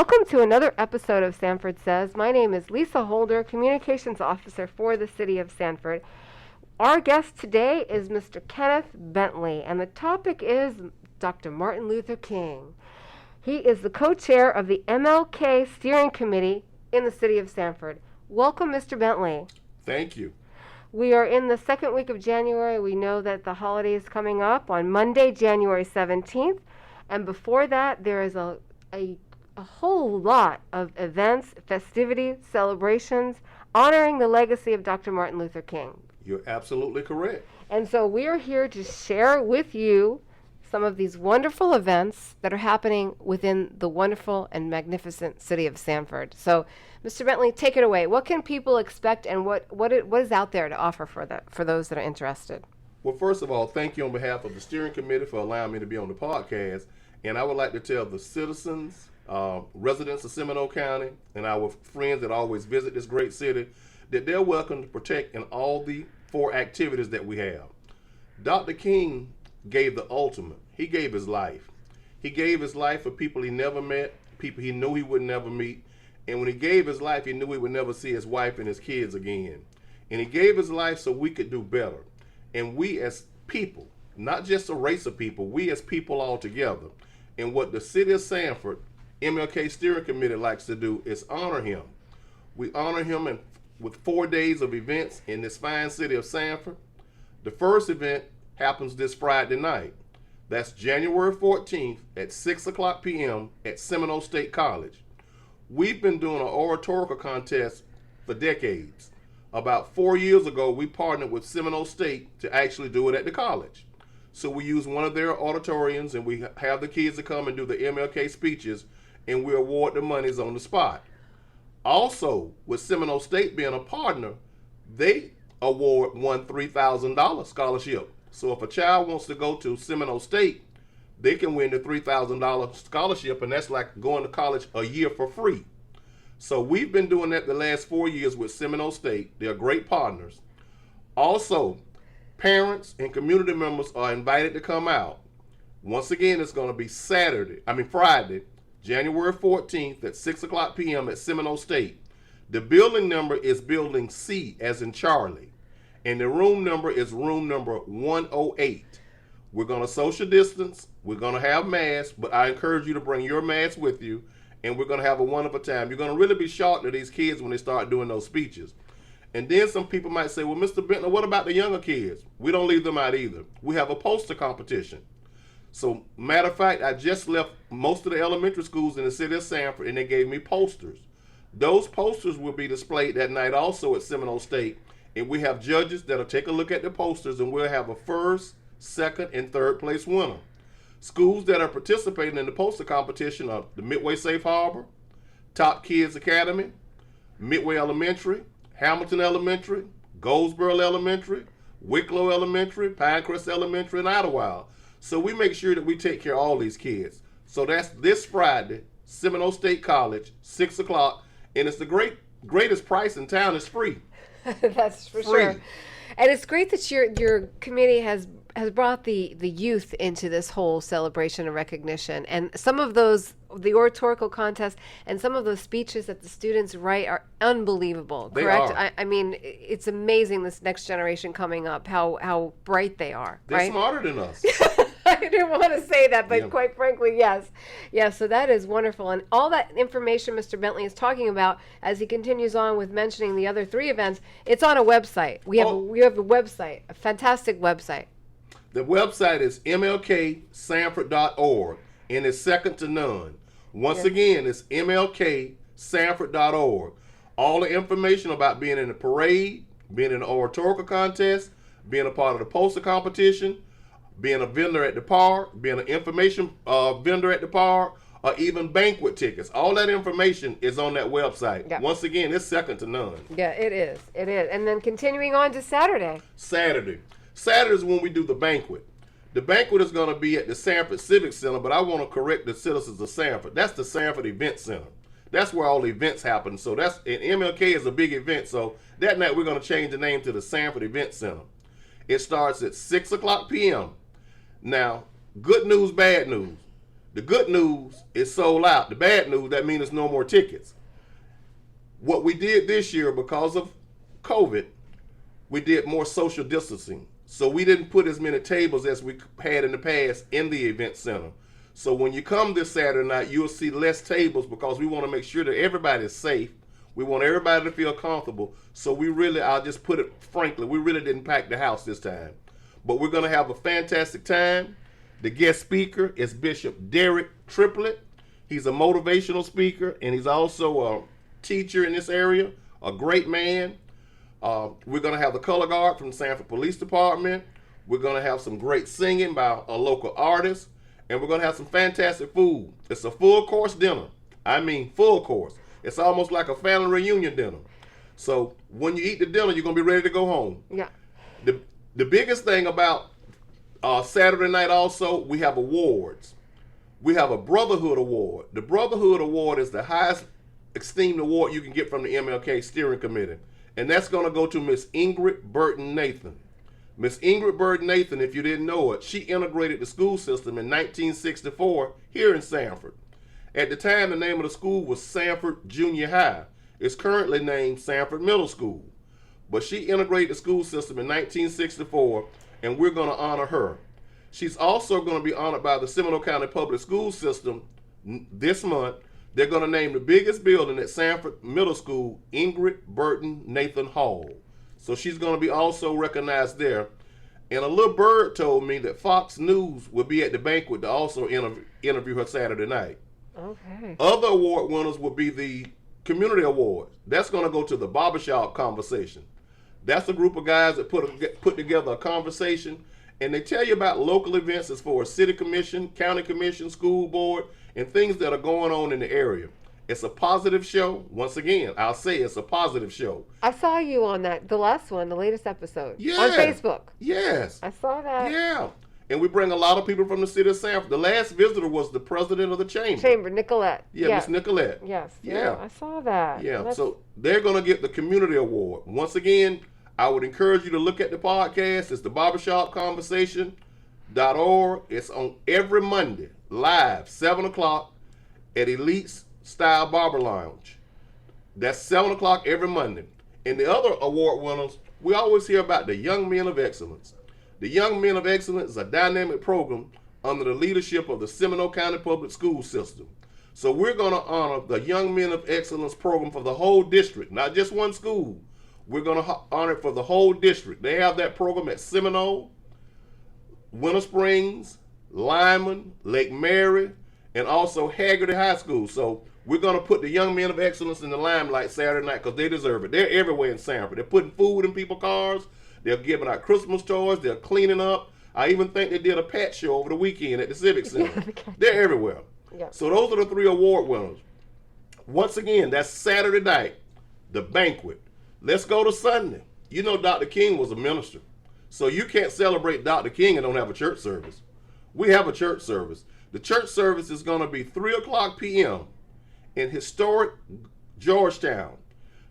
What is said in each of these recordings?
Welcome to another episode of Sanford Says. My name is Lisa Holder, Communications Officer for the City of Sanford. Our guest today is Mr. Kenneth Bentley, and the topic is Dr. Martin Luther King. He is the co-chair of the MLK Steering Committee in the City of Sanford. Welcome, Mr. Bentley. Thank you. We are in the second week of January. We know that the holiday is coming up on Monday, January 17th, and before that there is a whole lot of events, festivities, celebrations, honoring the legacy of Dr. Martin Luther King. You're absolutely correct. And so we are here to share with you some of these wonderful events that are happening within the wonderful and magnificent city of Sanford. So, Mr. Bentley, take it away. What can people expect, and what is out there to offer for those that are interested? Well, first of all, thank you on behalf of the steering committee for allowing me to be on the podcast. And I would like to tell the citizens, residents of Seminole County, and our friends that always visit this great city, that they're welcome to partake in all the 4 activities that we have. Dr. King gave the ultimate. He gave his life. He gave his life for people he never met, people he knew he would never meet. And when he gave his life, he knew he would never see his wife and his kids again. And he gave his life so we could do better. And we as people, not just a race of people, we as people all together. And what the City of Sanford MLK Steering Committee likes to do is honor him. We honor him with 4 days of events in this fine city of Sanford. The first event happens this Friday night. That's January 14th at 6 o'clock p.m. at Seminole State College. We've been doing an oratorical contest for decades. About 4 years ago, we partnered with Seminole State to actually do it at the college. So we use one of their auditoriums, and we have the kids to come and do the MLK speeches, and we award the monies on the spot. Also, with Seminole State being a partner, they award one $3,000 scholarship. So if a child wants to go to Seminole State, they can win the $3,000 scholarship, and that's like going to college a year for free. So we've been doing that the last 4 years with Seminole State. They're great partners. Also, parents and community members are invited to come out. Once again, it's going to be Friday, January 14th at 6 o'clock p.m. at Seminole State. The building number is Building C, as in Charlie. And the room number is room number 108. We're going to social distance. We're going to have masks, but I encourage you to bring your mask with you, and we're going to have a wonderful time. You're going to really be shocked at these kids when they start doing those speeches. And then some people might say, well, Mr. Bentley, what about the younger kids? We don't leave them out either. We have a poster competition. So, matter of fact, I just left most of the elementary schools in the city of Sanford, and they gave me posters. Those posters will be displayed that night also at Seminole State. And we have judges that'll take a look at the posters, and we'll have a first, second, and third place winner. Schools that are participating in the poster competition are the Midway Safe Harbor, Top Kids Academy, Midway Elementary, Hamilton Elementary, Goldsboro Elementary, Wicklow Elementary, Pinecrest Elementary, and Idlewild. So we make sure that we take care of all these kids. So that's this Friday, Seminole State College, 6 o'clock, and it's the greatest price in town. It's free. That's for sure. And it's great that your committee has brought the youth into this whole celebration and recognition. And some of those, the oratorical contest and some of those speeches that the students write are unbelievable, correct? I mean, it's amazing, this next generation coming up, how bright they are. They're right? smarter than us. I didn't want to say that, but quite frankly, yes. Yeah, so that is wonderful. And all that information Mr. Bentley is talking about as he continues on with mentioning the other 3 events, it's on a website. We have a website, a fantastic website. The website is mlksanford.org, and it's second to none. Once again, it's mlksanford.org. All the information about being in the parade, being in the oratorical contest, being a part of the poster competition, being a vendor at the park, being an information vendor at the park, or even banquet tickets. All that information is on that website. Yep. Once again, it's second to none. Yeah, it is. It is. And then continuing on to Saturday. Saturday is when we do the banquet. The banquet is going to be at the Sanford Civic Center, but I want to correct the citizens of Sanford. That's the Sanford Event Center. That's where all the events happen. So and MLK is a big event. So that night we're going to change the name to the Sanford Event Center. It starts at 6 o'clock p.m. Now, good news, bad news. The good news is sold out. The bad news, that means there's no more tickets. What we did this year, because of COVID, we did more social distancing. So we didn't put as many tables as we had in the past in the event center. So when you come this Saturday night, you'll see less tables because we want to make sure that everybody is safe. We want everybody to feel comfortable. So we really, I'll just put it frankly, we really didn't pack the house this time. But we're going to have a fantastic time. The guest speaker is Bishop Derek Triplett. He's a motivational speaker, and he's also a teacher in this area, a great man. We're going to have the color guard from the Sanford Police Department. We're going to have some great singing by a local artist, and we're going to have some fantastic food. It's a full course dinner. I mean full course. It's almost like a family reunion dinner. So when you eat the dinner, you're going to be ready to go home. Yeah. The biggest thing about Saturday night also, we have awards. We have a Brotherhood Award. The Brotherhood Award is the highest esteemed award you can get from the MLK Steering Committee. And that's going to go to Miss Ingrid Burton Nathan. Miss Ingrid Burton Nathan, if you didn't know it, she integrated the school system in 1964 here in Sanford. At the time, the name of the school was Sanford Junior High. It's currently named Sanford Middle School. But she integrated the school system in 1964, and we're going to honor her. She's also going to be honored by the Seminole County Public School System this month. They're going to name the biggest building at Sanford Middle School Ingrid Burton Nathan Hall. So she's going to be also recognized there. And a little bird told me that Fox News will be at the banquet to also interview her Saturday night. Okay. Other award winners will be the Community Award. That's going to go to the Barbershop Conversation. That's a group of guys that put together a conversation, and they tell you about local events as far as city commission, county commission, school board, and things that are going on in the area. It's a positive show. Once again, I'll say it's a positive show. I saw you on that, the last one, the latest episode. Yeah. On Facebook. Yes. I saw that. Yeah. And we bring a lot of people from the city of Sanford. The last visitor was the president of the chamber. Nicolette. Yeah, Miss Nicolette. Yes. Yeah. I saw that. Yeah. So they're going to get the Community Award. Once again, I would encourage you to look at the podcast. It's the barbershopconversation.org. It's on every Monday, live, 7 o'clock at Elite's Style Barber Lounge. That's 7 o'clock every Monday. And the other award winners, we always hear about the Young Men of Excellence. The Young Men of Excellence is a dynamic program under the leadership of the Seminole County Public School System. So we're going to honor the Young Men of Excellence program for the whole district, not just one school. We're going to honor it for the whole district. They have that program at Seminole, Winter Springs, Lyman, Lake Mary, and also Haggerty High School. So we're going to put the Young Men of Excellence in the limelight Saturday night because they deserve it. They're everywhere in Sanford. They're putting food in people's cars. They're giving out Christmas toys. They're cleaning up. I even think they did a pet show over the weekend at the Civic Center. They're everywhere. Yeah. So those are the 3 award winners. Once again, that's Saturday night, the banquet. Let's go to Sunday. You know Dr. King was a minister. So you can't celebrate Dr. King and don't have a church service. We have a church service. The church service is going to be 3 o'clock p.m. in historic Georgetown.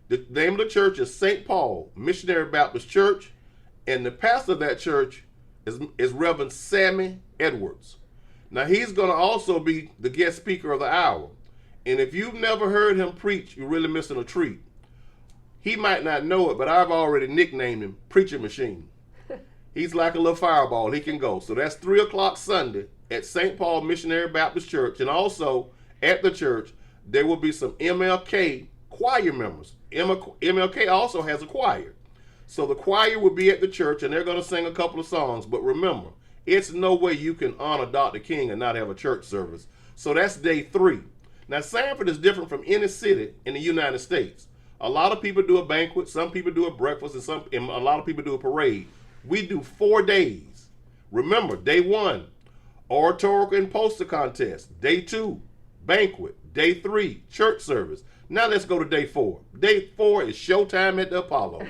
The name of the church is St. Paul Missionary Baptist Church, and the pastor of that church is Reverend Sammy Edwards. Now, he's going to also be the guest speaker of the hour. And if you've never heard him preach, you're really missing a treat. He might not know it, but I've already nicknamed him Preacher Machine. He's like a little fireball. He can go. So that's 3 o'clock Sunday at St. Paul Missionary Baptist Church. And also at the church, there will be some MLK choir members. MLK also has a choir. So the choir will be at the church, and they're going to sing a couple of songs. But remember, it's no way you can honor Dr. King and not have a church service. So that's day 3. Now, Sanford is different from any city in the United States. A lot of people do a banquet, some people do a breakfast, and a lot of people do a parade. We do 4 days. Remember, day 1, oratorical and poster contest. Day 2, banquet. Day 3, church service. Now let's go to day 4. Day 4 is Showtime at the Apollo.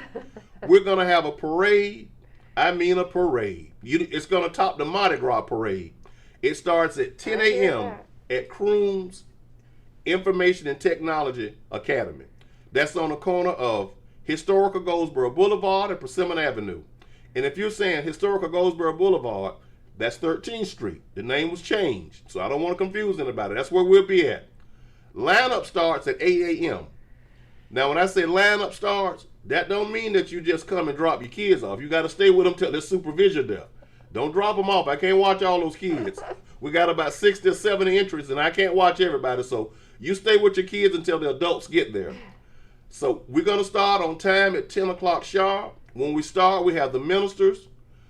We're going to have a parade. I mean a parade. It's going to top the Mardi Gras parade. It starts at 10 a.m. at Croom's Information and Technology Academy. That's on the corner of Historical Goldsboro Boulevard and Persimmon Avenue. And if you're saying Historical Goldsboro Boulevard, That's 13th Street. The name was changed, so I don't want to confuse anybody. That's where we'll be at. Lineup starts at 8 a.m. Now, when I say lineup starts, that don't mean that you just come and drop your kids off. You got to stay with them till there's supervision there. Don't drop them off. I can't watch all those kids. We got about 60 or 70 entries, and I can't watch everybody. So you stay with your kids until the adults get there. So we're going to start on time at 10 o'clock sharp. When we start, we have the ministers.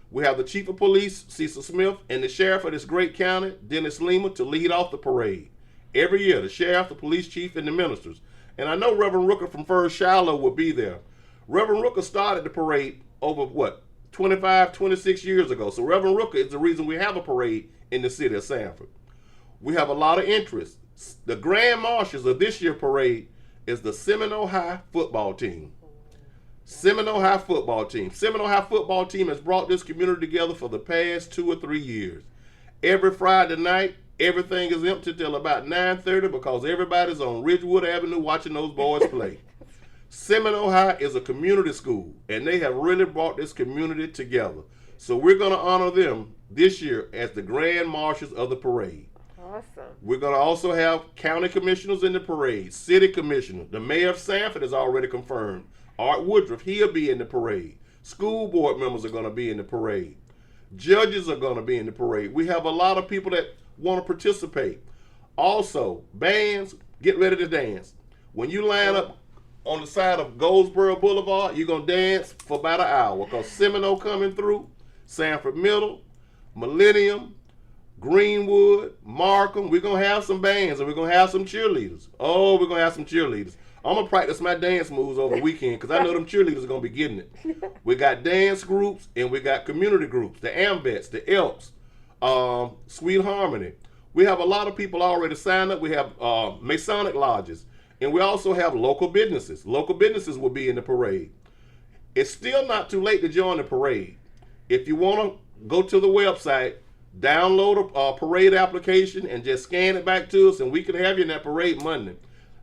We have the chief of police, Cecil Smith, and the sheriff of this great county, Dennis Lima, to lead off the parade. Every year, the sheriff, the police chief, and the ministers. And I know Reverend Rooker from First Shiloh will be there. Reverend Rooker started the parade over, 25, 26 years ago. So Reverend Rooker is the reason we have a parade in the city of Sanford. We have a lot of interest. The grand marshals of this year's parade is the Seminole High football team. Seminole High football team. Seminole High football team has brought this community together for the past 2 or 3 years. Every Friday night, everything is empty till about 9:30 because everybody's on Ridgewood Avenue watching those boys play. Seminole High is a community school, and they have really brought this community together. So we're going to honor them this year as the grand marshals of the parade. Awesome. We're going to also have county commissioners in the parade, city commissioner. The mayor of Sanford is already confirmed. Art Woodruff, he'll be in the parade. School board members are going to be in the parade. Judges are going to be in the parade. We have a lot of people that want to participate. Also, bands, get ready to dance. When you line up on the side of Goldsboro Boulevard, you're going to dance for about an hour because Seminole coming through, Sanford Middle, Millennium, Greenwood, Markham. We're going to have some bands and we're going to have some cheerleaders. Oh, we're going to have some cheerleaders. I'm going to practice my dance moves over the weekend because I know them cheerleaders are going to be getting it. We got dance groups and we got community groups, the AMVETS, the Elks, Sweet Harmony. We have a lot of people already signed up. We have Masonic lodges. And we also have local businesses. Local businesses will be in the parade. It's still not too late to join the parade. If you want to go to the website, download a parade application and just scan it back to us and we can have you in that parade Monday.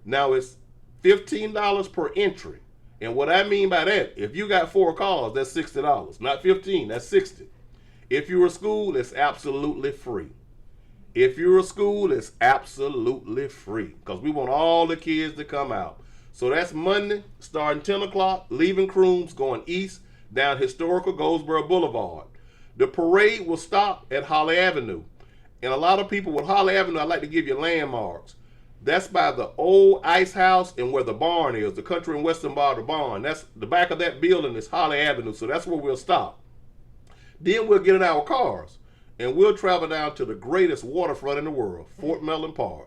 Now it's $15 per entry. And what I mean by that, if you got 4 cars, that's $60. Not 15, that's 60. If you're a school, it's absolutely free. If you're a school, it's absolutely free because we want all the kids to come out. So that's Monday, starting 10 o'clock, leaving Crooms, going east down historical Goldsboro Boulevard. The parade will stop at Holly Avenue. And a lot of people with Holly Avenue, I like to give you landmarks. That's by the old ice house and where the barn is, the Country and Western Bar, barn. That's the back of that building is Holly Avenue, so that's where we'll stop. Then we'll get in our cars. And we'll travel down to the greatest waterfront in the world, Fort Mellon Park.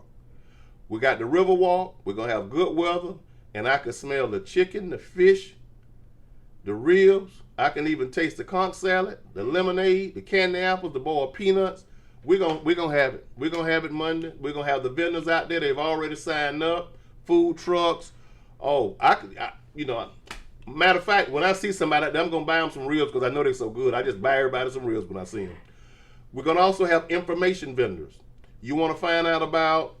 We got the river walk. We're going to have good weather. And I can smell the chicken, the fish, the ribs. I can even taste the conch salad, the lemonade, the candy apples, the boiled peanuts. We're gonna have it. We're going to have it Monday. We're going to have the vendors out there. They've already signed up. Food trucks. Oh, matter of fact, when I see somebody out there, I'm going to buy them some ribs because I know they're so good. I just buy everybody some ribs when I see them. We're going to also have information vendors. You want to find out about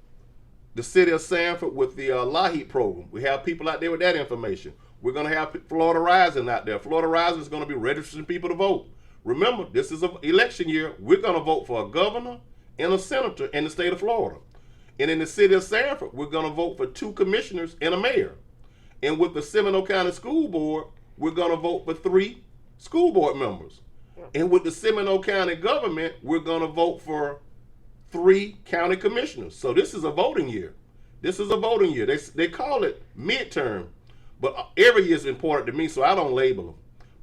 the city of Sanford with the LAHEAP program. We have people out there with that information. We're going to have Florida Rising out there. Florida Rising is going to be registering people to vote. Remember, this is an election year. We're going to vote for a governor and a senator in the state of Florida. And in the city of Sanford, we're going to vote for 2 commissioners and a mayor. And with the Seminole County School Board, we're going to vote for 3 school board members. And with the Seminole County government, we're going to vote for 3 county commissioners. So this is a voting year. This is a voting year. They call it midterm, but every year is important to me, so I don't label them.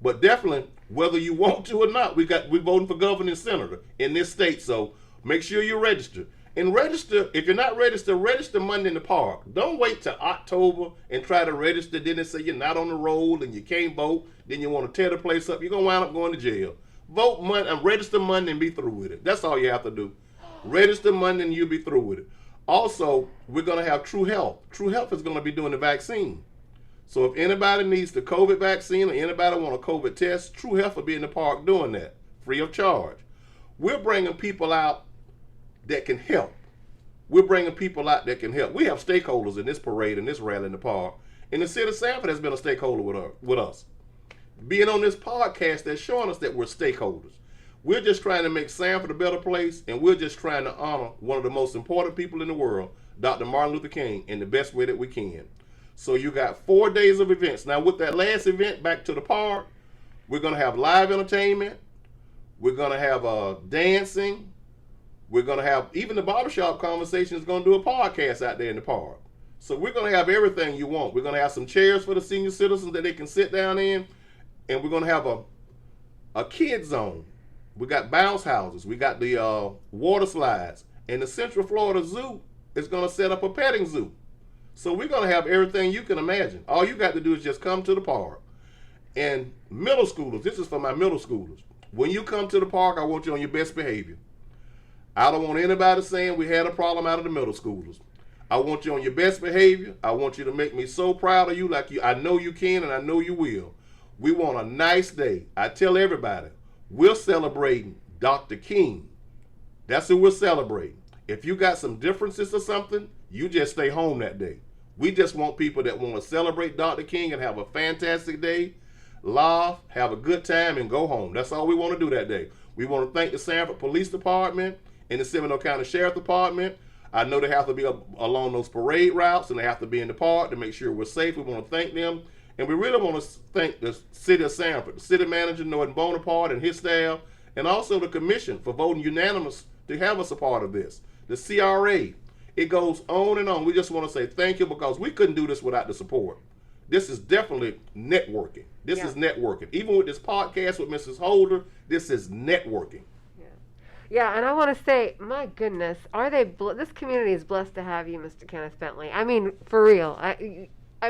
But definitely, whether you want to or not, we're voting for governor and senator in this state. So make sure you register. And register, if you're not registered, register Monday in the park. Don't wait till October and try to register. Then they say you're not on the roll and you can't vote. Then you want to tear the place up. You're going to wind up going to jail. Vote Monday, register Monday and be through with it. That's all you have to do. Register Monday and you'll be through with it. Also, we're going to have True Health. True Health is going to be doing the vaccine. So if anybody needs the COVID vaccine or anybody want a COVID test, True Health will be in the park doing that, free of charge. We're bringing people out that can help. We're bringing people out that can help. We have stakeholders in this parade and this rally in the park. And the city of Sanford has been a stakeholder with us. Being on this podcast, they're showing us that we're stakeholders. We're just trying to make Sanford a better place, and we're just trying to honor one of the most important people in the world, Dr. Martin Luther King, in the best way that we can. So you got 4 days of events. Now with that last event, back to the park, we're going to have live entertainment. We're going to have dancing. We're going to have, even the barbershop conversation is going to do a podcast out there in the park. So we're going to have everything you want. We're going to have some chairs for the senior citizens that they can sit down in. And we're going to have a kid zone. We got bounce houses. We got the water slides. And the Central Florida Zoo is going to set up a petting zoo. So we're going to have everything you can imagine. All you got to do is just come to the park. And middle schoolers, this is for my middle schoolers. When you come to the park, I want you on your best behavior. I don't want anybody saying we had a problem out of the middle schoolers. I want you on your best behavior. I want you to make me so proud of you, like I know you can and I know you will. We want a nice day. I tell everybody, we're celebrating Dr. King. That's who we're celebrating. If you got some differences or something, you just stay home that day. We just want people that want to celebrate Dr. King and have a fantastic day, laugh, have a good time, and go home. That's all we want to do that day. We want to thank the Sanford Police Department and the Seminole County Sheriff Department. I know they have to be along those parade routes and they have to be in the park to make sure we're safe. We want to thank them. And we really want to thank the city of Sanford, the city manager, Norton Bonaparte, and his staff, and also the commission for voting unanimous to have us a part of this. The CRA. It goes on and on. We just want to say thank you because we couldn't do this without the support. This is definitely networking. This is networking. Even with this podcast with Mrs. Holder, this is networking. Yeah, and I want to say, my goodness, are they? This community is blessed to have you, Mr. Kenneth Bentley. I mean, for real. I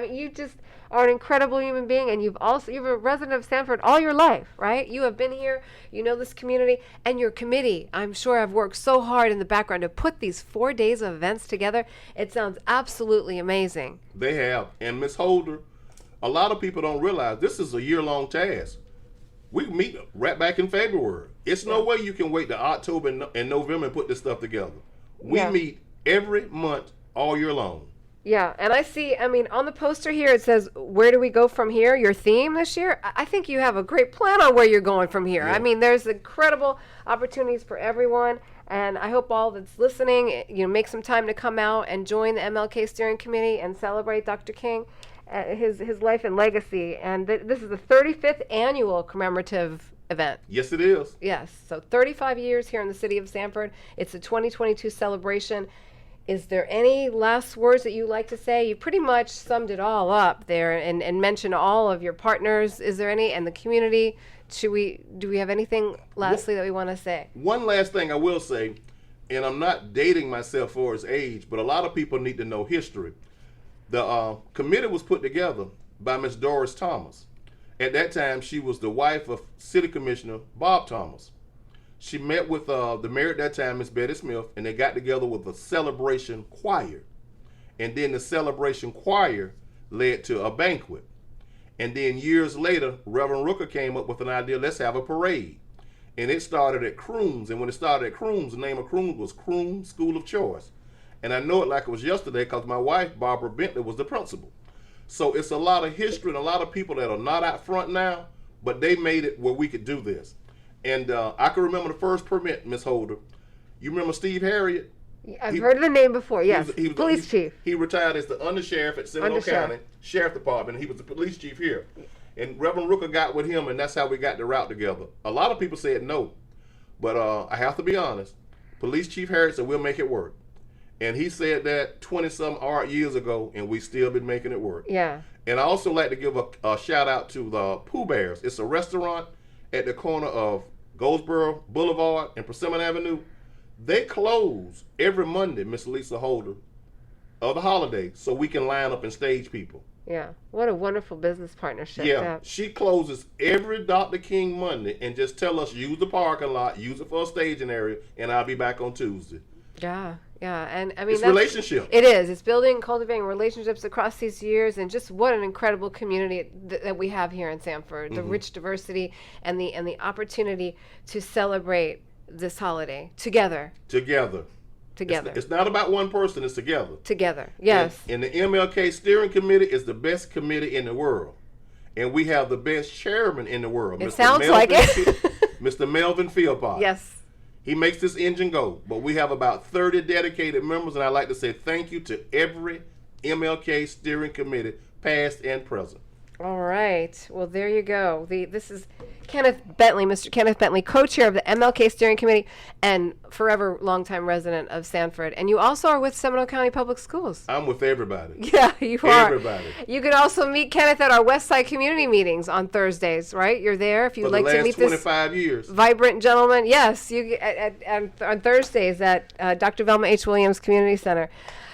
mean, you just are an incredible human being, and you're a resident of Sanford all your life, right? You have been here, you know this community, and your committee, I'm sure, have worked so hard in the background to put these 4 days of events together. It sounds absolutely amazing. They have. And Ms. Holder, a lot of people don't realize this is a year-long task. We meet right back in February. It's no way you can wait to October and November and put this stuff together. We meet every month all year long. Yeah, and I see, I mean, on the poster here it says, where do we go from here? Your theme this year? I think you have a great plan on where you're going from here. Yeah. I mean, there's incredible opportunities for everyone, and I hope all that's listening, make some time to come out and join the MLK Steering Committee and celebrate Dr. King. His life and legacy, and this is the 35th annual commemorative event. Yes, it is. Yes, so 35 years here in the city of Sanford. It's a 2022 celebration. Is there any last words that you'd like to say? You pretty much summed it all up there and mentioned all of your partners. Is there any, and the community? Do we have anything lastly that we want to say? One last thing I will say, and I'm not dating myself for his age, but a lot of people need to know history. The committee was put together by Miss Doris Thomas. At that time, she was the wife of City Commissioner Bob Thomas. She met with the mayor at that time, Miss Betty Smith, and they got together with a celebration choir. And then the celebration choir led to a banquet. And then years later, Reverend Rooker came up with an idea, let's have a parade. And it started at Crooms. And when it started at Crooms, the name of Crooms was Crooms School of Choice. And I know it like it was yesterday because my wife, Barbara Bentley, was the principal. So it's a lot of history and a lot of people that are not out front now, but they made it where we could do this. And I can remember the first permit, Miss Holder. You remember Steve Harriet? I've heard of the name before, yes. He was police chief. He retired as the undersheriff at Seminole County Sheriff Department. He was the police chief here. And Reverend Rooker got with him, and that's how we got the route together. A lot of people said no, but I have to be honest. Police Chief Harriet said, we'll make it work. And he said that 20-some odd years ago, and we still been making it work. Yeah. And I also like to give a shout out to the Pooh Bears. It's a restaurant at the corner of Goldsboro Boulevard and Persimmon Avenue. They close every Monday, Miss Lisa Holder, of the holiday, so we can line up and stage people. Yeah. What a wonderful business partnership. Yeah. She closes every Dr. King Monday and just tell us use the parking lot, use it for a staging area, and I'll be back on Tuesday. Yeah. Yeah, and I mean, it's relationship. It is. It's building and cultivating relationships across these years, and just what an incredible community that we have here in Sanford. The rich diversity and the opportunity to celebrate this holiday together. It's not about one person. It's together. Yes. And the MLK Steering Committee is the best committee in the world. and we have the best chairman in the world. It sounds like it. Mr. Melvin Philpott. Yes. He makes this engine go. But we have about 30 dedicated members, and I'd like to say thank you to every MLK steering committee, past and present. All right. Well, there you go. This is Kenneth Bentley, Mr. Kenneth Bentley, co-chair of the MLK Steering Committee and forever longtime resident of Sanford. And you also are with Seminole County Public Schools. I'm with everybody. Yeah, you are. Everybody. You can also meet Kenneth at our Westside community meetings on Thursdays, right? You're there if you'd like to meet this 25 years. vibrant gentleman. Yes, you on Thursdays at Dr. Velma H. Williams Community Center.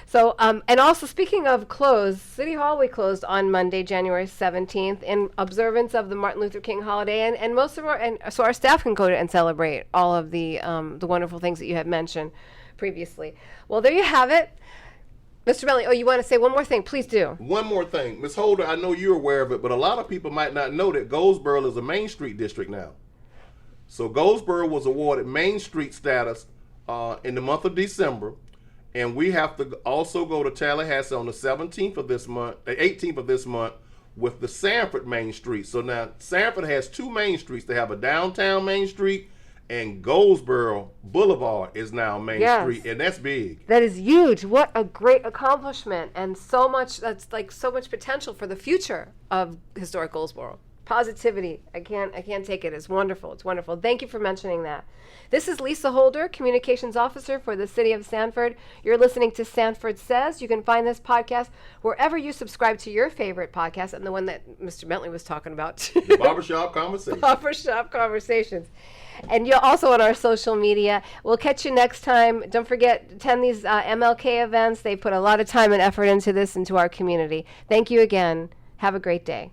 So, and also speaking of closed, City Hall we closed on Monday, January 17th, in observance of the Martin Luther King holiday, and most of so our staff can go and celebrate all of the wonderful things that you had mentioned previously. Well, there you have it, Mr. Bentley. Oh, you want to say one more thing? Please do. One more thing, Ms. Holder. I know you're aware of it, but a lot of people might not know that Goldsboro is a Main Street district now. So Goldsboro was awarded Main Street status in the month of December. And we have to also go to Tallahassee on the 18th of this month, with the Sanford Main Street. So now Sanford has two Main Streets. They have a downtown Main Street, and Goldsboro Boulevard is now Main Street, and that's big. That is huge. What a great accomplishment, and so much potential for the future of historic Goldsboro. Positivity. I can't take it. It's wonderful. It's wonderful. Thank you for mentioning that. This is Lisa Holder, Communications Officer for the City of Sanford. You're listening to Sanford Says. You can find this podcast wherever you subscribe to your favorite podcast, and the one that Mr. Bentley was talking about. The Barbershop Conversations. Barbershop Conversations. And you're also on our social media. We'll catch you next time. Don't forget, attend these MLK events. They put a lot of time and effort into this, into our community. Thank you again. Have a great day.